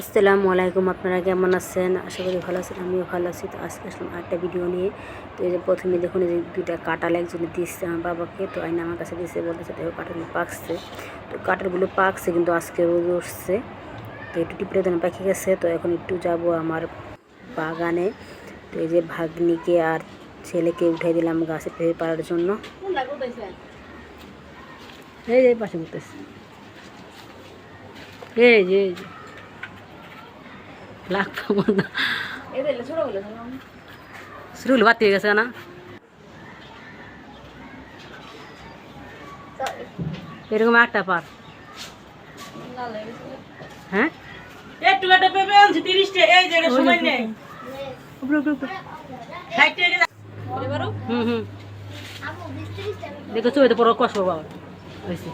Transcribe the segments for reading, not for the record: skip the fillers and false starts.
আসসালামু আলাইকুম। আপনারা কেমন আছেন? আশা করি ভালো আছেন। আমিও ভালো আছি। তো আজকে আসলাম আরেকটা ভিডিও নিয়ে। তো এই যে প্রথমে দেখুন এই যে 2টা কাঁঠাল একজনে দিচ্ছে আমার বাবাকে। তো আইনা আমার কাছে দিচ্ছে, বলতেছে দেখো কাঁঠালগুলো পাকছে। তো কাঁঠালগুলো পাকছে কিন্তু আজকে রোদ উঠছে, তো একটু টিপড়ে দেন পাখি গেছে। তো এখন একটু যাব আমার বাগানে। তো এই যে ভাগ্নিকে আর ছেলেকে উঠাই দিলাম গাছে পেয়ে পাড়ার জন্য। এই যে পাশে উঠতেছে, এই যে লাগতো না, শুরু হলো বাতি হয়ে গেছে না। এরকম একটা পার, হ্যাঁ একটু একটা পেঁপে আনছি 30 টাকা, এই যে সময় নেই। হুম দেখো চুইতে পড়ো কষ্ট বাবা হয়েছে।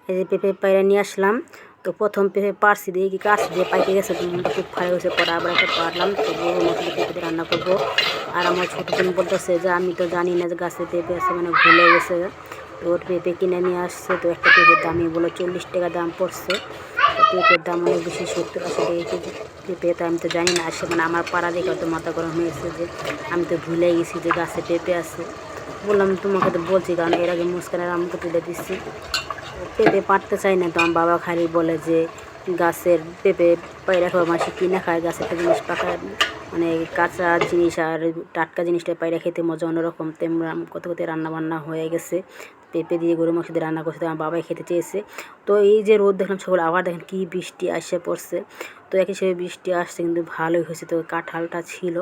এই যে পেঁপে পাইরা নিয়ে আসলাম। তো প্রথম পেঁপে পারছি দিয়ে কি কাছ দিয়ে পাইকে গেছে, মনটা খুব খারাপ হয়েছে। পরে আবার একটা পারলাম, তো বড় মশলা পেঁপে রান্না করবো। আর আমার ছোটো বোন বলতেছে যে আমি তো জানি না যে গাছে পেঁপে আছে, মানে ভুলে গেছে। তো ওর পেঁপে কিনে নিয়ে আসছে। তো একটা পেঁপের দামই বলো 40 টাকা দাম পড়ছে। তো পেঁপের দাম অনেক বেশি, 70-80 টাকা কেজি পেঁপে। তো আমি তো জানি না আসে, মানে আমার পাড়া দেখে তো মাথা গরম হয়েছে যে আমি তো ভুলে গেছি যে গাছে পেঁপে আছে। বললাম তোমাকে তো বলছি, কারণ এর আগে মুস্কানের আমাকে তুলে দিচ্ছি। পেঁপে পাড়তে চাই না, তো আমার বাবা খালি বলে যে গাছের পেঁপে পায়রা খাওয়া মানুষ কিনে খায়, গাছের একটা জিনিস পাকা, মানে কাঁচা জিনিস আর টাটকা জিনিসটা পায়রা খেতে মজা অন্যরকম। তেমন কত কত রান্না বান্না হয়ে গেছে, পেঁপে দিয়ে গরু মাংস দিয়ে রান্না করছে, তো আমার বাবাই খেতে চেয়েছে। তো এই যে রোদ দেখলাম সকালে, আবার দেখেন কি বৃষ্টি আসে পড়ছে। তো একই হিসেবে বৃষ্টি আসছে, কিন্তু ভালোই হয়েছে। তো কাঁঠালটা ছিল,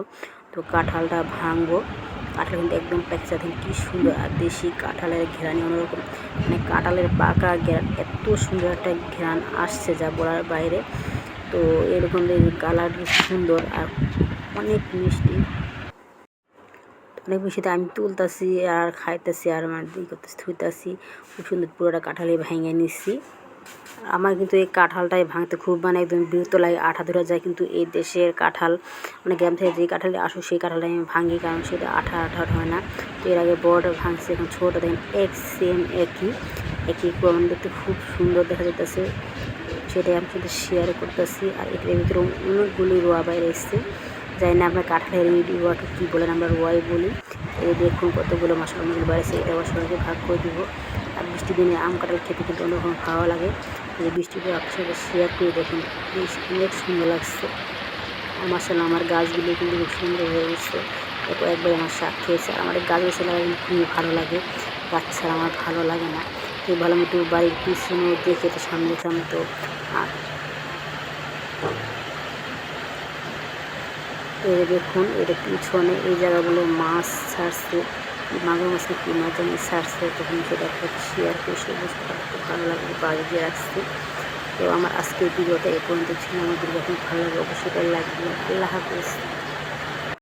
তো কাঁঠালটা ভাঙবো। কাঁঠাল কিন্তু একদম প্যাকেজা, দেখেন কি সুন্দর। আর দেশি কাঁঠালের ঘেরানি অন্যরকম, মানে কাঁঠালের পাকা ঘেরান, এত সুন্দর একটা ঘেরান আসছে যা বলার বাইরে। তো এরকম কালার সুন্দর আর অনেক মিষ্টি, অনেক মিষ্টিতে আমি তুলতেছি আর খাইতেছি আর আমার দিই করতেছি, থুইতেছি। খুব সুন্দর পুরোটা কাঁঠালে ভেঙে নিচ্ছি। আমার কিন্তু এই কাঁঠালটাই ভাঙতে খুব মানে একদম বিরক্ত লাগে, আঠা ধরে যায়। কিন্তু এই দেশের কাঁঠাল, মানে গ্রাম থেকে যে কাঁঠালে আসুক সেই কাঁঠালটা আমি ভাঙি, কারণ সেটা আঠা আঠা হয় না। তো এর আগে বড়টা ভাঙছে, এখন ছোটো দেখেন সেম একই মানে দেখতে খুব সুন্দর দেখা যেতেছে। সেটাই আমি কিন্তু শেয়ার করতেছি। আর এটার ভিতরে অনেকগুলি রোয়া বাইরে এসছে, যাই না আপনার কাঁঠালের রোয়াকে কী বলেন, আমরা রোয়াই বলি। এই দেখুন কতগুলো মশলা অনেকগুলো বাইরেছে, এটা আবার সবাইকে ভাগ করে দিব। আর বৃষ্টির দিনে আম কাঁঠাল খেতে কিন্তু অন্যরকম ভালো লাগে। এই বৃষ্টিতে আপনার সাথে শেয়ার করে দেখুন, অনেক সুন্দর লাগছে। আর মাশাআল্লাহ আমার গাছগুলো কিন্তু খুব সুন্দর হয়ে গেছে। এরপর একবার আমার শাক খেয়েছে। আর আমার গাছ গাছে লাগা কিন্তু খুবই ভালো লাগে, গাছ ছাড়া আমার ভালো লাগে না। তো ভালো মতো বাড়ির পিছনেও দেখে তো সামনে দেখলাম। তো দেখুন এটা পিছনে এই জায়গাগুলো মাছ ছাড়ছে, মাগুর মাছ কি মাছ জানি ছাড়ছে। তখন সেটা একটা শেয়ার করে সবুজ খুব ভালো লাগে, বাড়ি দিয়ে রাখছি। তো আমার আজকের ভিডিওটা এ পর্যন্ত ছিল। আমার ভিডিও এখন ভালো লাগে অবশ্যই লাইক দিন। আল্লাহ হাফেজ।